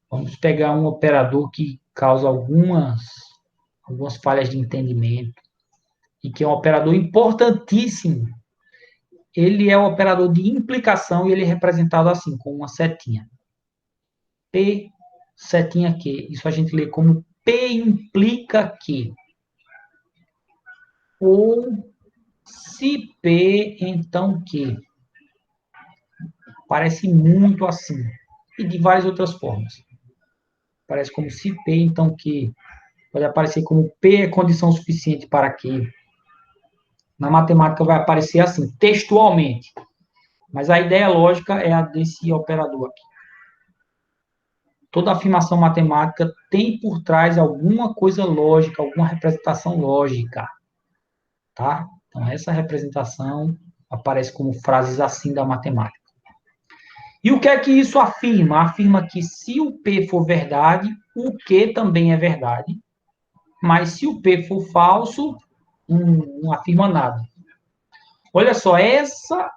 Vamos pegar um operador que causa algumas falhas de entendimento e que é um operador importantíssimo. Ele é o operador de implicação e ele é representado assim, com uma setinha. P, setinha Q. Isso a gente lê como P implica que. Ou se P, então Q. Parece muito assim. E de várias outras formas. Parece como se P, então Q. Pode aparecer como P é condição suficiente para que. Na matemática vai aparecer assim, textualmente. Mas a ideia lógica é a desse operador aqui. Toda afirmação matemática tem por trás alguma coisa lógica, alguma representação lógica, tá? Então, essa representação aparece como frases assim da matemática. E o que é que isso afirma? Afirma que se o P for verdade, o Q também é verdade, mas se o P for falso, não afirma nada. Olha só, essa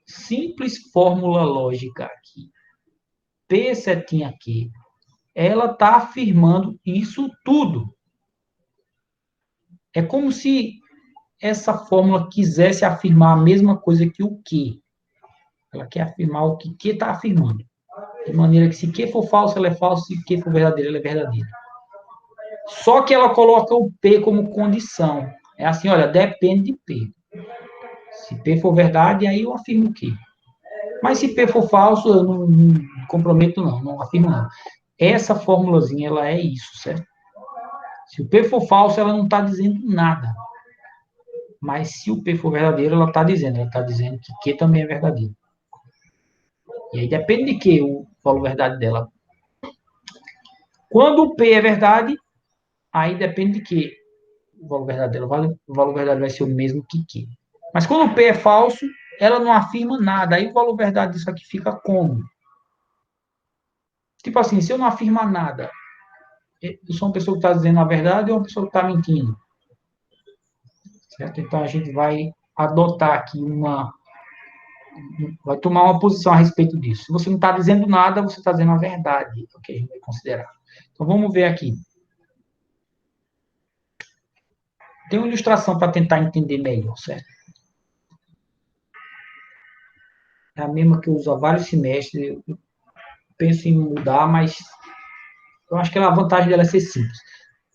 simples fórmula lógica aqui, P setinha Q, ela está afirmando isso tudo. É como se essa fórmula quisesse afirmar a mesma coisa que o Q. Ela quer afirmar o que Q está afirmando. De maneira que se Q for falso, ela é falsa, se Q for verdadeira, ela é verdadeira. Só que ela coloca o P como condição. É assim, olha, depende de P. Se P for verdade, aí eu afirmo o Q. Mas se P for falso, eu não comprometo não afirmo não. Essa formulazinha, ela é isso, certo? Se o P for falso, ela não está dizendo nada. Mas se o P for verdadeiro, ela está dizendo que Q também é verdadeiro. E aí depende de que o valor verdade dela. Quando o P é verdade, aí depende de que o valor verdadeiro. O valor verdadeiro vai ser o mesmo que Q. Mas quando o P é falso, ela não afirma nada. Aí o valor verdade disso aqui fica como? Tipo assim, se eu não afirmar nada, eu sou uma pessoa que está dizendo a verdade ou uma pessoa que está mentindo? Certo? Então a gente vai adotar aqui vai tomar uma posição a respeito disso. Se você não está dizendo nada, você está dizendo a verdade, ok? A gente vai considerar. Então vamos ver aqui. Tem uma ilustração para tentar entender melhor, certo? É a mesma que eu uso há vários semestres. Eu penso em mudar, mas eu acho que a vantagem dela é ser simples.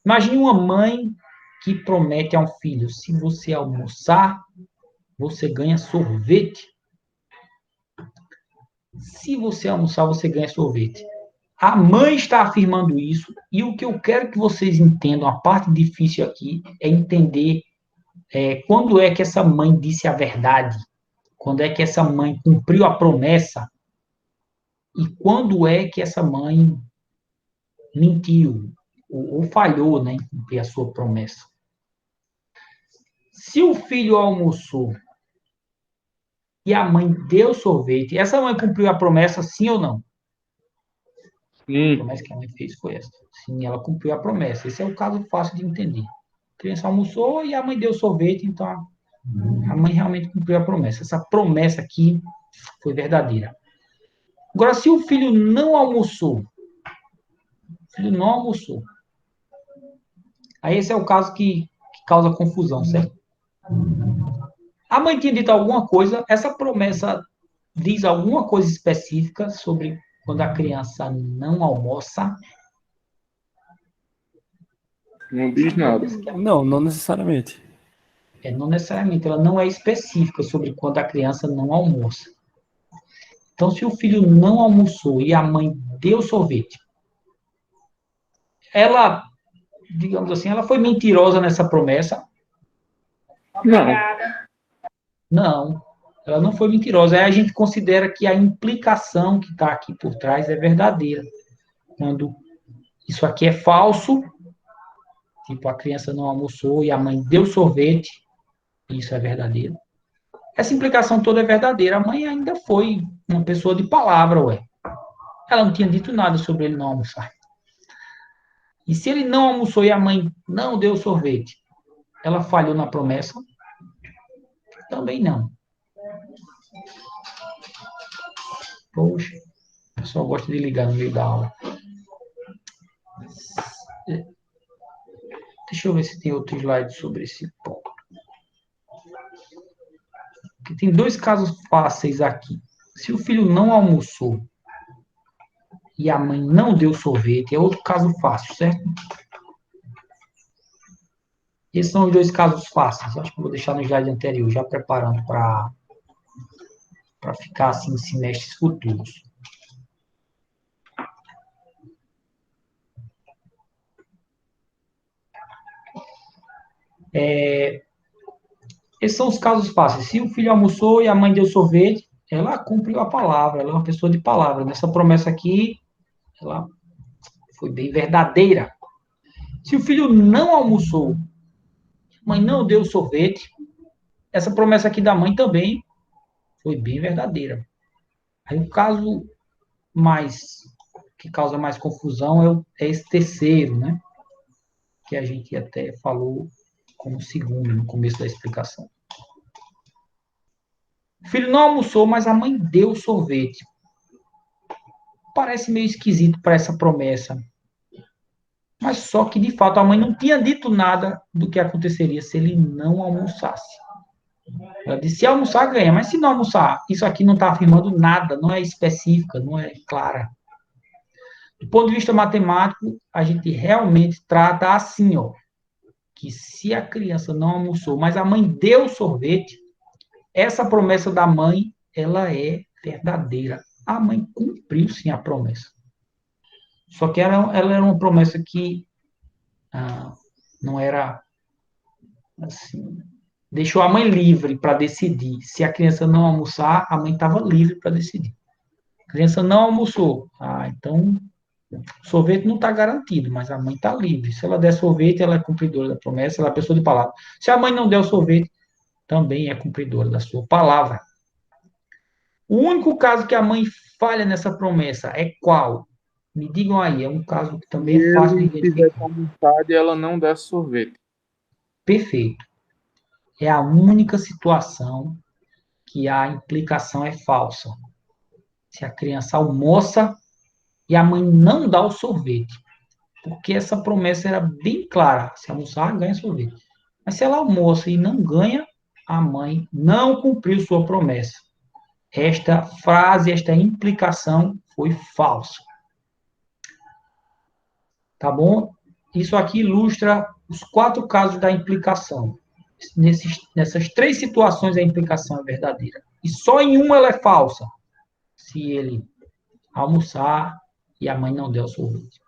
Imagine uma mãe que promete a um filho: se você almoçar, você ganha sorvete. Se você almoçar, você ganha sorvete. A mãe está afirmando isso, e o que eu quero que vocês entendam, a parte difícil aqui, é entender quando é que essa mãe disse a verdade, quando é que essa mãe cumpriu a promessa, e quando é que essa mãe mentiu, ou falhou, né, em cumprir a sua promessa. Se o filho almoçou e a mãe deu sorvete, essa mãe cumpriu a promessa, sim ou não? A Sim. promessa que a mãe fez foi essa. Sim, ela cumpriu a promessa. Esse é o caso fácil de entender. A criança almoçou e a mãe deu sorvete, então a mãe realmente cumpriu a promessa. Essa promessa aqui foi verdadeira. Agora, se o filho não almoçou, o filho não almoçou, aí esse é o caso que causa confusão, certo? A mãe tinha dito alguma coisa, essa promessa diz alguma coisa específica sobre quando a criança não almoça. Não Essa é diz uma nada. promessa que Não, não necessariamente. não necessariamente, ela não é específica sobre quando a criança não almoça. Então, se o filho não almoçou e a mãe deu sorvete, ela, digamos assim, ela foi mentirosa nessa promessa? Não. Não, ela não foi mentirosa. Aí a gente considera que a implicação que está aqui por trás é verdadeira. Quando isso aqui é falso, tipo, a criança não almoçou e a mãe deu sorvete, isso é verdadeiro. Essa implicação toda é verdadeira. A mãe ainda foi uma pessoa de palavra, ué. Ela não tinha dito nada sobre ele não almoçar. E se ele não almoçou e a mãe não deu sorvete, ela falhou na promessa? Também não. Poxa, o pessoal gosta de ligar no meio da aula. Deixa eu ver se tem outro slide sobre esse ponto. Porque tem dois casos fáceis aqui. Se o filho não almoçou e a mãe não deu sorvete, é outro caso fácil, certo? Esses são os dois casos fáceis. Acho que eu vou deixar no slide anterior, já preparando para ficar assim em semestres futuros. Esses são os casos fáceis. Se o filho almoçou e a mãe deu sorvete, ela cumpriu a palavra, ela é uma pessoa de palavra. Nessa promessa aqui, ela foi bem verdadeira. Se o filho não almoçou, a mãe não deu sorvete, essa promessa aqui da mãe também foi bem verdadeira. Aí o caso que causa mais confusão é esse terceiro, né? Que a gente até falou como segundo no começo da explicação. O filho não almoçou, mas a mãe deu sorvete. Parece meio esquisito para essa promessa. Mas só que, de fato, a mãe não tinha dito nada do que aconteceria se ele não almoçasse. Ela disse, se almoçar, ganha. Mas se não almoçar, isso aqui não está afirmando nada, não é específica, não é clara. Do ponto de vista matemático, a gente realmente trata assim, ó, que se a criança não almoçou, mas a mãe deu sorvete, essa promessa da mãe, ela é verdadeira. A mãe cumpriu, sim, a promessa. Só que ela era uma promessa que não era, assim, deixou a mãe livre para decidir. Se a criança não almoçar, a mãe estava livre para decidir. A criança não almoçou. Então, sorvete não está garantido, mas a mãe está livre. Se ela der sorvete, ela é cumpridora da promessa, ela é pessoa de palavra. Se a mãe não der o sorvete, também é cumpridora da sua palavra. O único caso que a mãe falha nessa promessa é qual? Me digam aí, é um caso que também Se é fácil de ele tiver identificar. com vontade e ela não der sorvete. Perfeito. É a única situação que a implicação é falsa. Se a criança almoça e a mãe não dá o sorvete. Porque essa promessa era bem clara. Se almoçar, ganha sorvete. Mas se ela almoça e não ganha, a mãe não cumpriu sua promessa. Esta frase, esta implicação foi falsa. Tá bom? Isso aqui ilustra os 4 casos da implicação. Nessas 3 situações a implicação é verdadeira. E só em uma ela é falsa. Se ele almoçar e a mãe não der o sorvete.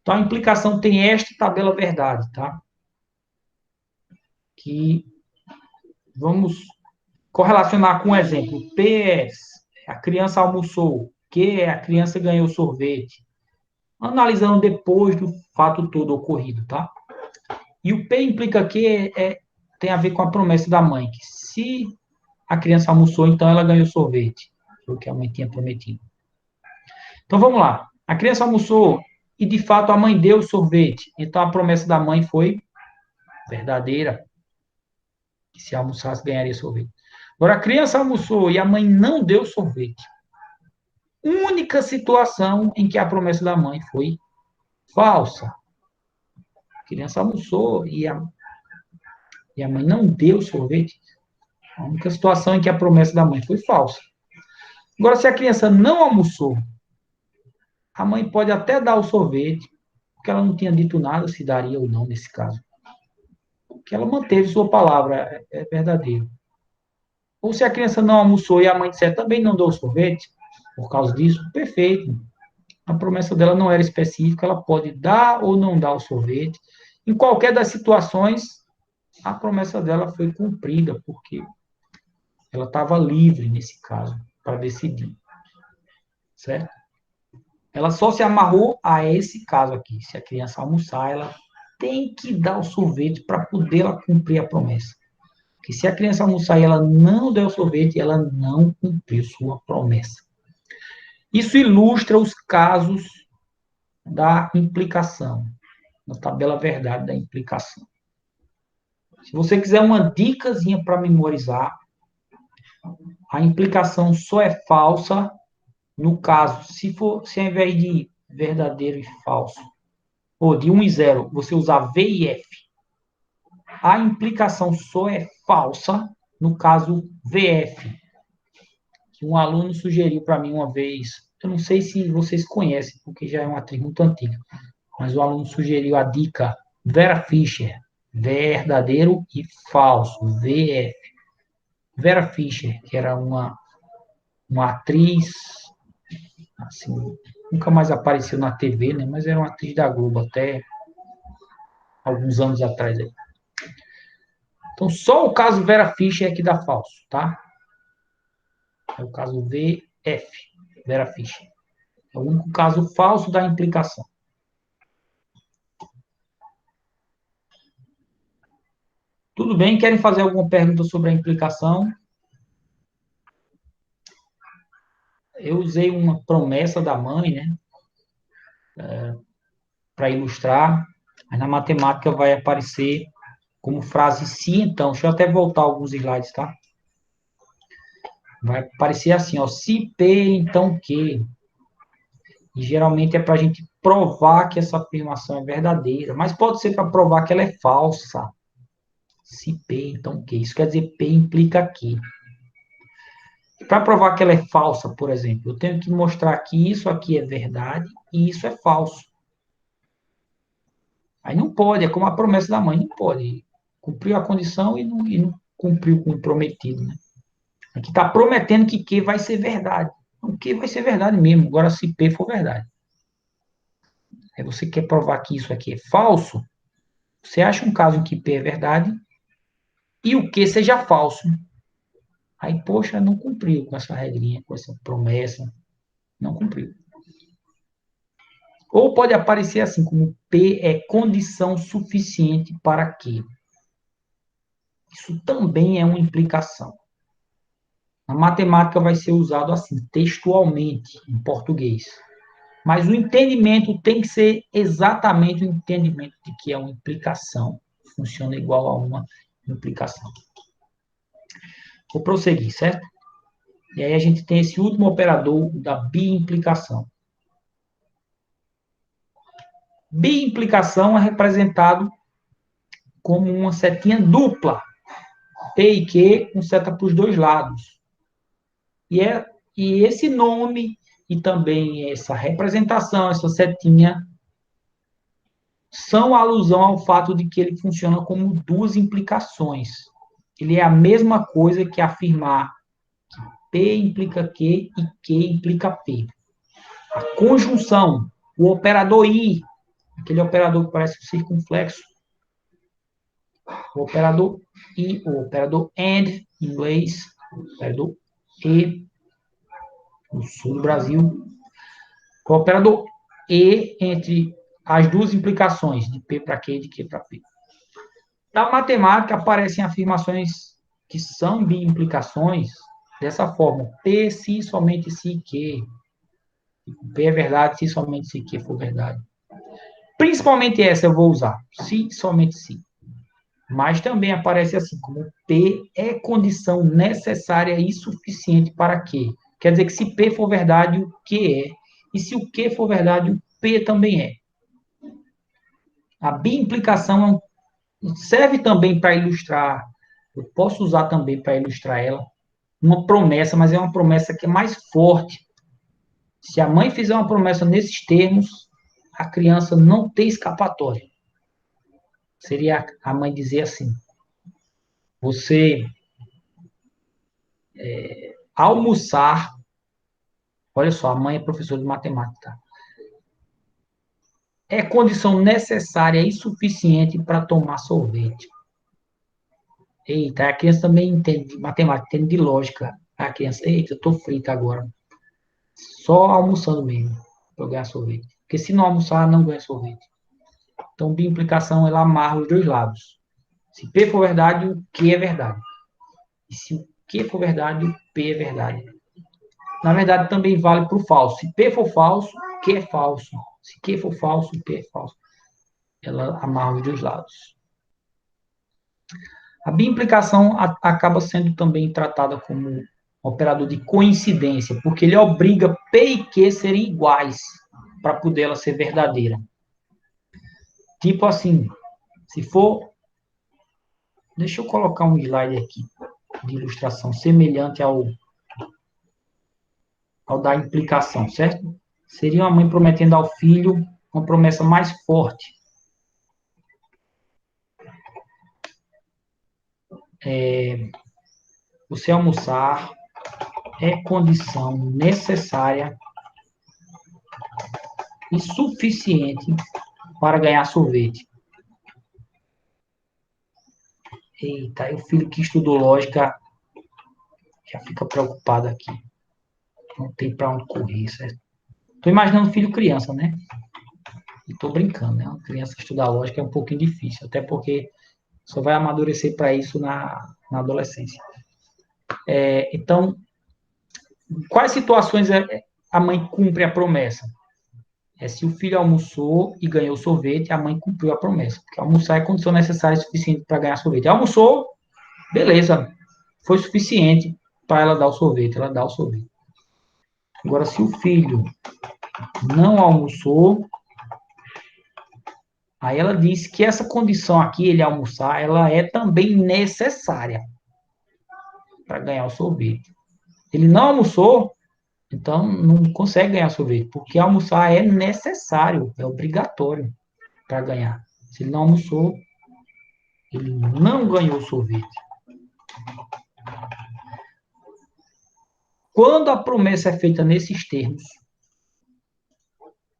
Então a implicação tem esta tabela verdade, tá? Que vamos correlacionar com um exemplo. PS, a criança almoçou. Q, a criança ganhou sorvete. Analisando depois do fato todo ocorrido, tá? E o P implica que tem a ver com a promessa da mãe, que se a criança almoçou, então ela ganhou sorvete. Foi o que a mãe tinha prometido. Então vamos lá. A criança almoçou e de fato a mãe deu sorvete. Então a promessa da mãe foi verdadeira, que se almoçasse ganharia sorvete. Agora a criança almoçou e a mãe não deu sorvete. Única situação em que a promessa da mãe foi falsa. A criança almoçou e a mãe não deu sorvete. A única situação em que a promessa da mãe foi falsa. Agora, se a criança não almoçou, a mãe pode até dar o sorvete, porque ela não tinha dito nada se daria ou não nesse caso. Porque ela manteve sua palavra, é verdadeiro. Ou se a criança não almoçou e a mãe disser também não deu sorvete, por causa disso, perfeito. A promessa dela não era específica, ela pode dar ou não dar o sorvete. Em qualquer das situações, a promessa dela foi cumprida, porque ela estava livre nesse caso para decidir. Certo? Ela só se amarrou a esse caso aqui. Se a criança almoçar, ela tem que dar o sorvete para poder ela cumprir a promessa. Porque se a criança almoçar e ela não der o sorvete, ela não cumpriu sua promessa. Isso ilustra os casos da implicação, na tabela verdade da implicação. Se você quiser uma dicasinha para memorizar, a implicação só é falsa no caso, se ao invés de verdadeiro e falso. Ou de 1 e 0, você usar V e F. A implicação só é falsa no caso VF, que um aluno sugeriu para mim uma vez. Eu não sei se vocês conhecem, porque já é uma atriz muito antiga, mas o aluno sugeriu a dica Vera Fischer, verdadeiro e falso, VF. Vera Fischer, que era uma atriz, assim, nunca mais apareceu na TV, né? Mas era uma atriz da Globo até alguns anos atrás. Aí. Então, só o caso Vera Fischer é que dá falso, tá? É o caso VF, Vera Fischer. É o único caso falso da implicação. Tudo bem? Querem fazer alguma pergunta sobre a implicação? Eu usei uma promessa da mãe, né? Para ilustrar, mas na matemática vai aparecer como frase se então. Deixa eu até voltar alguns slides, tá? Vai aparecer assim, ó, se P, então Q. E geralmente é para a gente provar que essa afirmação é verdadeira, mas pode ser para provar que ela é falsa. Se P, então Q. Isso quer dizer P implica Q. Para provar que ela é falsa, por exemplo, eu tenho que mostrar que isso aqui é verdade e isso é falso. Aí não pode, é como a promessa da mãe, não pode. Cumpriu a condição e não cumpriu com o prometido, né? Aqui está prometendo que Q vai ser verdade. O Q vai ser verdade mesmo, agora se P for verdade. Aí você quer provar que isso aqui é falso, você acha um caso em que P é verdade e o Q seja falso. Aí, poxa, não cumpriu com essa regrinha, com essa promessa, não cumpriu. Ou pode aparecer assim, como P é condição suficiente para Q. Isso também é uma implicação. Na matemática vai ser usado assim, textualmente, em português. Mas o entendimento tem que ser exatamente o entendimento de que é uma implicação. Funciona igual a uma implicação. Vou prosseguir, certo? E aí a gente tem esse último operador da biimplicação. Biimplicação é representado como uma setinha dupla, P e Q, com seta para os dois lados. E esse nome e também essa representação, essa setinha, são alusão ao fato de que ele funciona como duas implicações. Ele é a mesma coisa que afirmar que P implica Q e Q implica P. A conjunção, o operador I, aquele operador que parece um circunflexo, o operador I, o operador AND, em inglês, o operador E, no sul do Brasil, o operador E entre as duas implicações, de P para Q e de Q para P. Na matemática, aparecem afirmações que são biimplicações dessa forma. P se somente se Q. P é verdade se somente se Q for verdade. Principalmente essa eu vou usar. Se somente se. Mas também aparece assim, como P é condição necessária e suficiente para Q. Quer dizer que se P for verdade, o Q é. E se o Q for verdade, o P também é. A biimplicação serve também para ilustrar, eu posso usar também para ilustrar ela, uma promessa, mas é uma promessa que é mais forte. Se a mãe fizer uma promessa nesses termos, a criança não tem escapatória. Seria a mãe dizer assim, você almoçar, olha só, a mãe é professora de matemática, é condição necessária e suficiente para tomar sorvete. Eita, a criança também entende de matemática, entende de lógica. A criança, eita, eu estou frita agora. Só almoçando mesmo, para ganhar sorvete. Porque se não almoçar, não ganha sorvete. Então, biimplicação, ela amarra os dois lados. Se P for verdade, o Q é verdade. E se o Q for verdade, o P é verdade. Na verdade, também vale para o falso. Se P for falso, Q é falso. Se Q for falso, P é falso. Ela amarra os dois lados. A biimplicação acaba sendo também tratada como operador de coincidência, porque ele obriga P e Q serem iguais. para poder ela ser verdadeira. Tipo assim, se for... Deixa eu colocar um slide aqui de ilustração semelhante ao da implicação, certo? Seria uma mãe prometendo ao filho uma promessa mais forte. Você almoçar é condição necessária e suficiente para ganhar sorvete. Eita, aí o filho que estudou lógica já fica preocupado aqui. Não tem para onde correr, certo? Estou imaginando filho criança, né? E estou brincando, né? Uma criança que estudar lógica é um pouquinho difícil, até porque só vai amadurecer para isso na adolescência. Então, quais situações a mãe cumpre a promessa? Se o filho almoçou e ganhou sorvete, a mãe cumpriu a promessa. Porque almoçar é condição necessária e suficiente para ganhar sorvete. Almoçou, beleza, foi suficiente para ela dar o sorvete, ela dá o sorvete. Agora, se o filho não almoçou, aí ela diz que essa condição aqui, ele almoçar, ela é também necessária para ganhar o sorvete. Ele não almoçou, então não consegue ganhar sorvete, porque almoçar é necessário, é obrigatório para ganhar. Se ele não almoçou, ele não ganhou sorvete. Quando a promessa é feita nesses termos,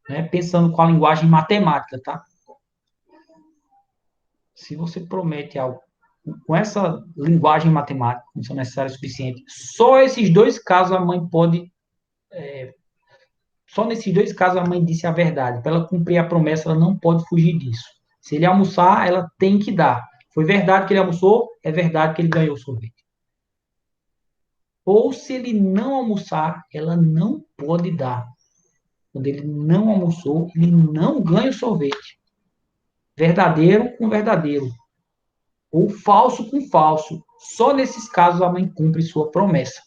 né, pensando com a linguagem matemática, tá? Se você promete algo com essa linguagem matemática, condição necessária e suficiente, só esses dois casos a mãe pode... Só nesses dois casos a mãe disse a verdade. Para ela cumprir a promessa, ela não pode fugir disso. Se ele almoçar, ela tem que dar. Foi verdade que ele almoçou, é verdade que ele ganhou o sorvete. Ou se ele não almoçar, ela não pode dar. Quando ele não almoçou, ele não ganha o sorvete. Verdadeiro com verdadeiro. Ou falso com falso. Só nesses casos a mãe cumpre sua promessa.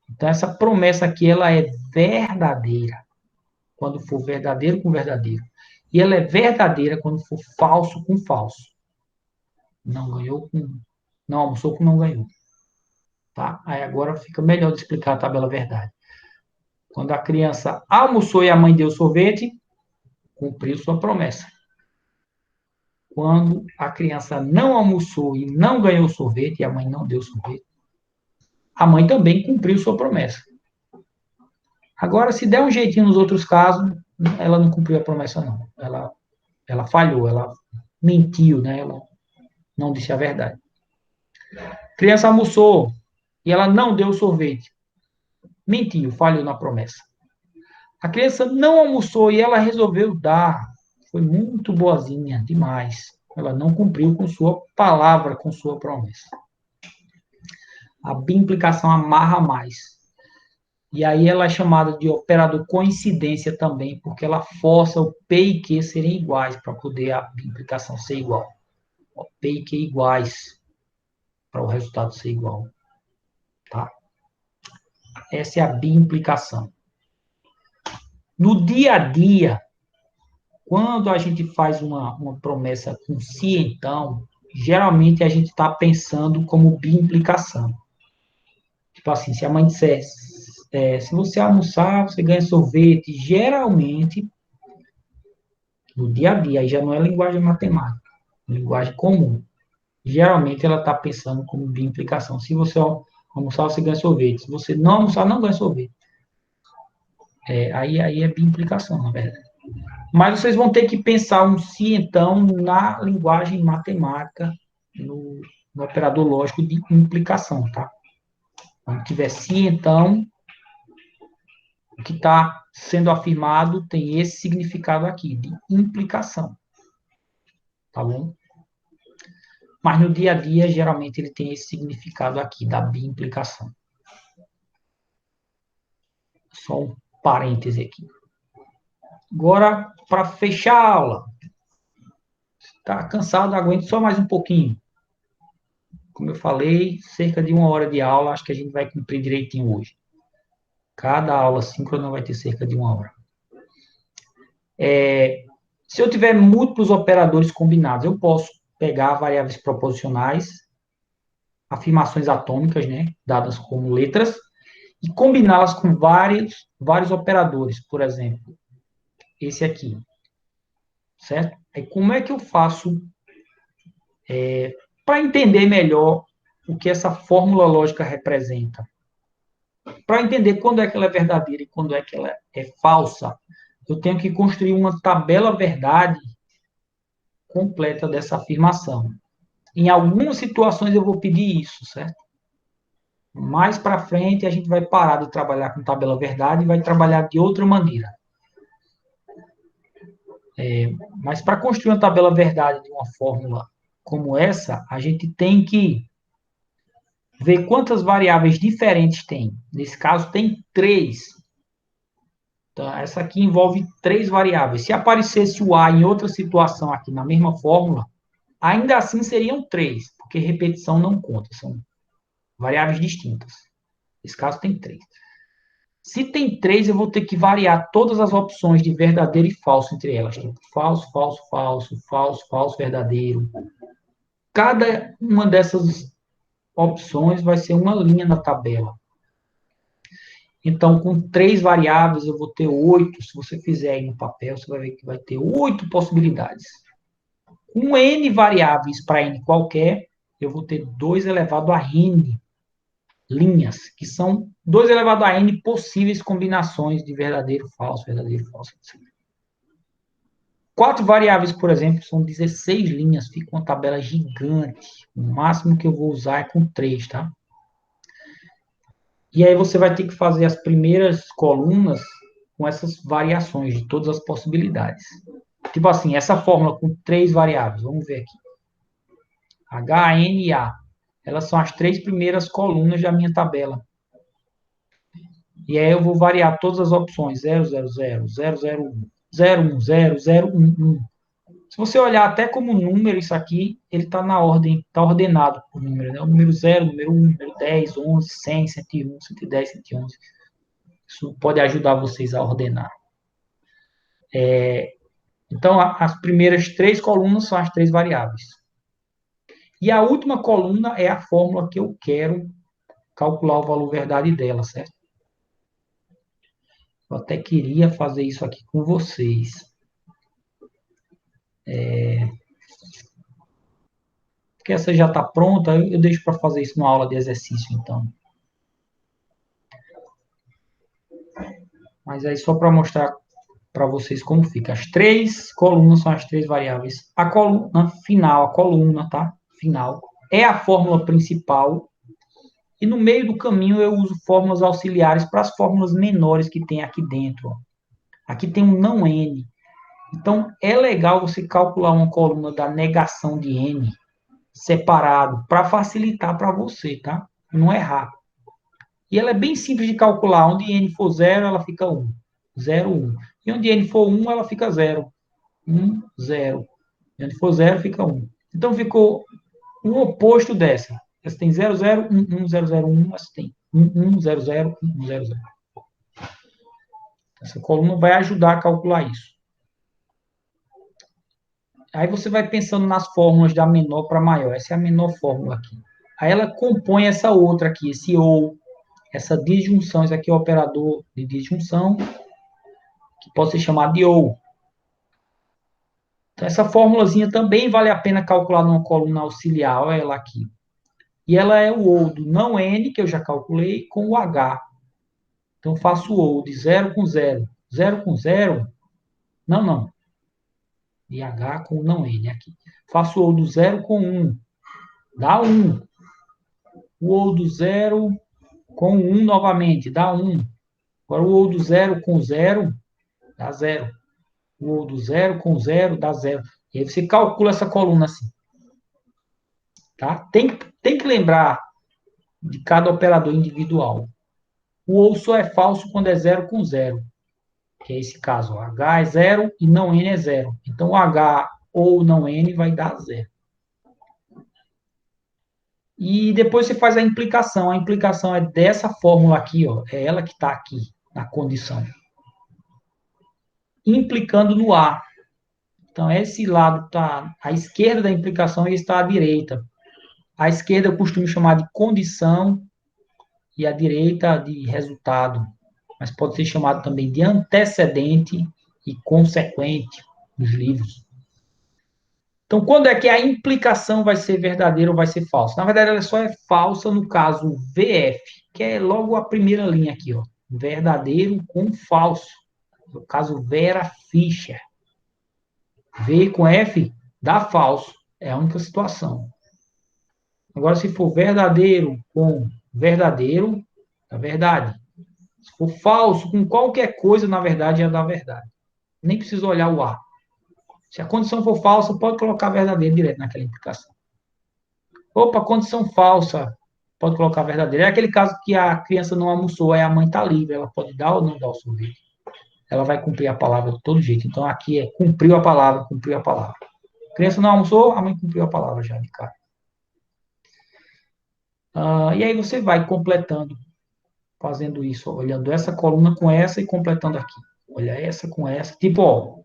Então, essa promessa aqui, ela é verdadeira. Quando for verdadeiro com verdadeiro. E ela é verdadeira quando for falso com falso. Não ganhou com... Não almoçou com não ganhou. Tá? Aí agora fica melhor de explicar a tabela verdade. Quando a criança almoçou e a mãe deu sorvete, cumpriu sua promessa. Quando a criança não almoçou e não ganhou sorvete, e a mãe não deu sorvete, a mãe também cumpriu sua promessa. Agora, se der um jeitinho nos outros casos, ela não cumpriu a promessa, não. Ela falhou, ela mentiu, né? Ela não disse a verdade. A criança almoçou e ela não deu sorvete. Mentiu, falhou na promessa. A criança não almoçou e ela resolveu dar. Foi muito boazinha, demais. Ela não cumpriu com sua palavra, com sua promessa. A bimplicação amarra mais. E aí ela é chamada de operador coincidência também, porque ela força o P e Q serem iguais, para poder a bimplicação ser igual. O P e Q iguais, para o resultado ser igual. Tá? Essa é a bimplicação. No dia a dia, quando a gente faz uma promessa com se então, geralmente a gente está pensando como bimplicação. Tipo assim, se a mãe disser, se você almoçar, você ganha sorvete. Geralmente, no dia a dia, aí já não é linguagem matemática, é linguagem comum. Geralmente ela está pensando como bimplicação. Se você almoçar, você ganha sorvete. Se você não almoçar, não ganha sorvete. Aí é bimplicação, na verdade. Mas vocês vão ter que pensar um se então na linguagem matemática, no operador lógico de implicação, tá? Quando tiver se então, o que está sendo afirmado tem esse significado aqui, de implicação. Tá bom? Mas no dia a dia, geralmente, ele tem esse significado aqui, da bimplicação. Só um parêntese aqui. Agora, para fechar a aula, está cansado, aguente só mais um pouquinho. Como eu falei, cerca de 1 hora de aula, acho que a gente vai cumprir direitinho hoje. Cada aula síncrona vai ter cerca de 1 hora. Se eu tiver múltiplos operadores combinados, eu posso pegar variáveis proposicionais, afirmações atômicas, né, dadas como letras, e combiná-las com vários operadores, por exemplo, esse aqui, certo? Aí como é que eu faço para entender melhor o que essa fórmula lógica representa? Para entender quando é que ela é verdadeira e quando é que ela é falsa, eu tenho que construir uma tabela verdade completa dessa afirmação. Em algumas situações eu vou pedir isso, certo? Mais para frente a gente vai parar de trabalhar com tabela verdade e vai trabalhar de outra maneira. Mas para construir uma tabela verdade de uma fórmula como essa, a gente tem que ver quantas variáveis diferentes tem. Nesse caso, tem 3. Então, essa aqui envolve 3 variáveis. Se aparecesse o A em outra situação aqui na mesma fórmula, ainda assim seriam 3, porque repetição não conta, são variáveis distintas. Nesse caso, tem 3. Se tem 3, eu vou ter que variar todas as opções de verdadeiro e falso entre elas. Tipo, falso, falso, falso, falso, falso, verdadeiro. Cada uma dessas opções vai ser uma linha na tabela. Então, com 3 variáveis, eu vou ter 8. Se você fizer aí no papel, você vai ver que vai ter 8 possibilidades. Com n variáveis para n qualquer, eu vou ter 2 elevado a n linhas, que são 2 elevado a n possíveis combinações de verdadeiro, falso, etc. 4 variáveis, por exemplo, são 16 linhas, fica uma tabela gigante. O máximo que eu vou usar é com 3, tá? E aí você vai ter que fazer as primeiras colunas com essas variações de todas as possibilidades. Tipo assim, essa fórmula com 3 variáveis, vamos ver aqui. H, N e A. Elas são as 3 primeiras colunas da minha tabela. E aí eu vou variar todas as opções. 0, 0, 0, 0, 0, 1, 0, 1, 0, 0, 1, 1. Se você olhar até como número, isso aqui, ele está na ordem, está ordenado por número, né? O número 0, número 1, número 10, 11, 100, 101, 110, 111. Isso pode ajudar vocês a ordenar. Então, as primeiras 3 colunas são as 3 variáveis. E a última coluna é a fórmula que eu quero calcular o valor verdade dela, certo? Eu até queria fazer isso aqui com vocês. Porque essa já está pronta, eu deixo para fazer isso numa aula de exercício, então. Mas aí só para mostrar para vocês como fica. As 3 colunas são as 3 variáveis. A coluna final, a coluna, tá? Final, é a fórmula principal. E no meio do caminho eu uso fórmulas auxiliares para as fórmulas menores que tem aqui dentro. Ó. Aqui tem um não N. Então, é legal você calcular uma coluna da negação de N separado para facilitar para você, tá? Não errar. E ela é bem simples de calcular. Onde N for 0, ela fica 1. 0, 1. E onde N for 1, ela fica 0. 1, 0. E onde for 0, fica 1. Então, ficou o oposto dessa. Essa tem 0, 0, 1, 1, 0, 0, 1. Essa tem 1, 1, 0, 0, 1, 0, 0. Essa coluna vai ajudar a calcular isso. Aí você vai pensando nas fórmulas da menor para maior. Essa é a menor fórmula aqui. Aí ela compõe essa outra aqui, esse ou, essa disjunção. Esse aqui é o operador de disjunção, que pode ser chamado de ou. Então, essa formulazinha também vale a pena calcular numa coluna auxiliar. Olha ela aqui. E ela é o ou do não n, que eu já calculei, com o h. Então, faço o ou de 0 com 0. 0 com 0? Não, não. E h com o não n aqui. Faço o ou do 0 com 1. Dá 1. O ou do 0 com 1 novamente, dá 1. Agora, o ou do 0 com 0, dá 0. O ou do 0 com 0, dá 0. E aí você calcula essa coluna assim. Tá? Tem que lembrar de cada operador individual. O ou só é falso quando é 0 com 0. Que é esse caso. H é 0 e não N é 0. Então, o H ou não N vai dar 0. E depois você faz a implicação. A implicação é dessa fórmula aqui, ó. É ela que está aqui, na condição. implicando no A. Então, esse lado está à esquerda da implicação e está à direita. A esquerda eu costumo chamar de condição e a direita de resultado. Mas pode ser chamado também de antecedente e consequente nos livros. Então, quando é que a implicação vai ser verdadeira ou vai ser falsa? Na verdade, ela só é falsa no caso VF, que é logo a primeira linha aqui, ó. Verdadeiro com falso. No caso Vera Fischer. V com F dá falso. É a única situação. Agora, se for verdadeiro com verdadeiro, dá verdade. Se for falso com qualquer coisa, na verdade, é da verdade. Nem precisa olhar o A. Se a condição for falsa, pode colocar verdadeiro direto naquela implicação. Opa, condição falsa, pode colocar verdadeiro. É aquele caso que a criança não almoçou, aí a mãe está livre, ela pode dar ou não dar o sorvete. Ela vai cumprir a palavra de todo jeito. Então, aqui é cumpriu a palavra, cumpriu a palavra. A criança não almoçou, a mãe cumpriu a palavra já de cara. E aí você vai completando, fazendo isso, olhando essa coluna com essa e completando aqui. Olha essa com essa. Tipo, ó,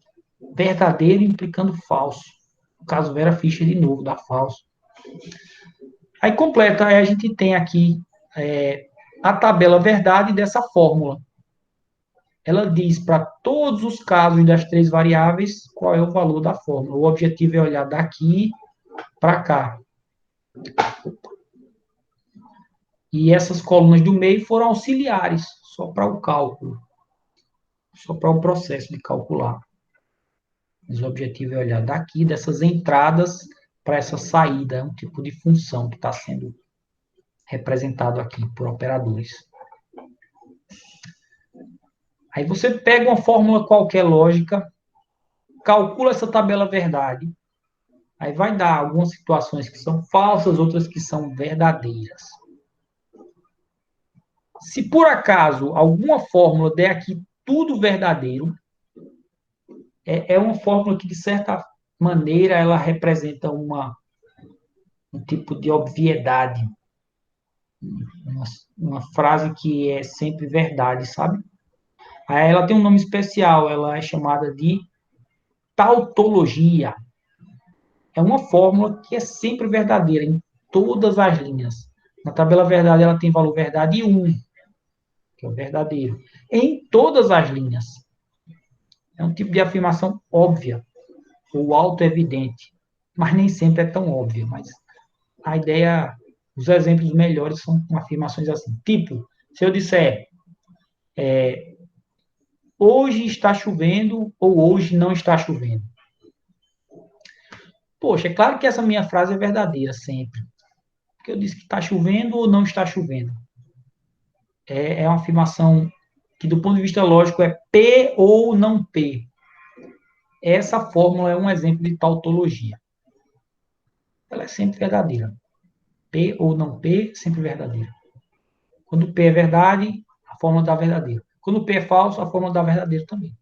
verdadeiro implicando falso. No caso, Vera Fischer de novo, dá falso. Aí completa, aí a gente tem aqui a tabela verdade dessa fórmula. Ela diz para todos os casos das três variáveis qual é o valor da fórmula. O objetivo é olhar daqui para cá. E essas colunas do meio foram auxiliares, só para o cálculo, só para o processo de calcular. Mas o objetivo é olhar daqui, dessas entradas, para essa saída, é um tipo de função que está sendo representado aqui por operadores. Aí você pega uma fórmula qualquer lógica, calcula essa tabela verdade, aí vai dar algumas situações que são falsas, outras que são verdadeiras. Se por acaso alguma fórmula der aqui tudo verdadeiro, é uma fórmula que, de certa maneira, ela representa um tipo de obviedade, uma frase que é sempre verdade, sabe? Aí ela tem um nome especial, ela é chamada de tautologia. É uma fórmula que é sempre verdadeira em todas as linhas. Na tabela verdade, ela tem valor verdade 1, que é o verdadeiro, em todas as linhas. É um tipo de afirmação óbvia, ou auto-evidente, mas nem sempre é tão óbvia. Mas a ideia, os exemplos melhores são com afirmações assim. Tipo, se eu disser, hoje está chovendo ou hoje não está chovendo. Poxa, é claro que essa minha frase é verdadeira sempre. Porque eu disse que está chovendo ou não está chovendo. É uma afirmação que, do ponto de vista lógico, é P ou não P. Essa fórmula é um exemplo de tautologia. Ela é sempre verdadeira. P ou não P, sempre verdadeira. Quando P é verdade, a fórmula dá verdadeiro. Quando P é falso, a fórmula dá verdadeiro também.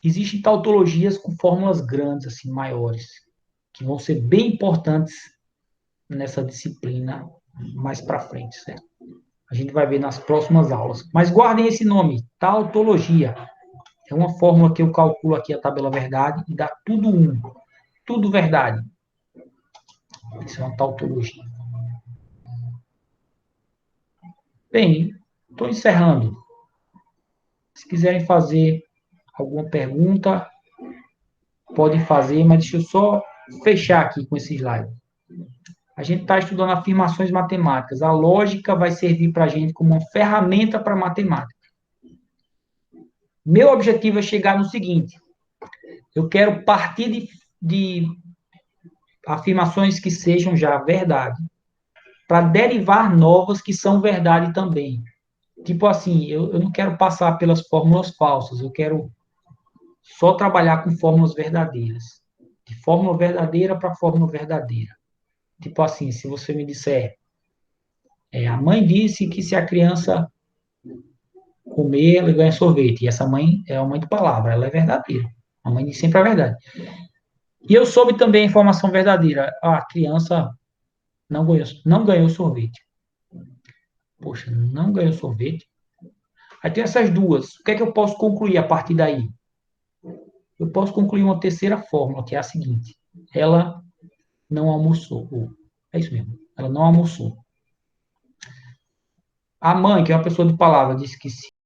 Existem tautologias com fórmulas grandes, assim, maiores, que vão ser bem importantes nessa disciplina mais para frente, certo? A gente vai ver nas próximas aulas. Mas guardem esse nome, tautologia. É uma fórmula que eu calculo aqui a tabela verdade e dá tudo 1. Tudo verdade. Isso é uma tautologia. Bem, estou encerrando. Se quiserem fazer alguma pergunta, podem fazer, mas deixa eu só fechar aqui com esse slide. A gente está estudando afirmações matemáticas. A lógica vai servir para a gente como uma ferramenta para matemática. Meu objetivo é chegar no seguinte: eu quero partir de afirmações que sejam já verdade, para derivar novas que são verdade também. Tipo assim, eu não quero passar pelas fórmulas falsas, eu quero só trabalhar com fórmulas verdadeiras. De fórmula verdadeira para fórmula verdadeira. Tipo assim, se você me disser, a mãe disse que se a criança comer, ela ganha sorvete. E essa mãe é uma mãe de palavra, ela é verdadeira. A mãe diz sempre a verdade. E eu soube também a informação verdadeira. A criança não ganhou sorvete. Poxa, não ganhou sorvete. Aí tem essas duas. O que é que eu posso concluir a partir daí? Eu posso concluir uma terceira fórmula, que é a seguinte. Ela não almoçou. É isso mesmo. Ela não almoçou. A mãe, que é uma pessoa de palavra, disse que se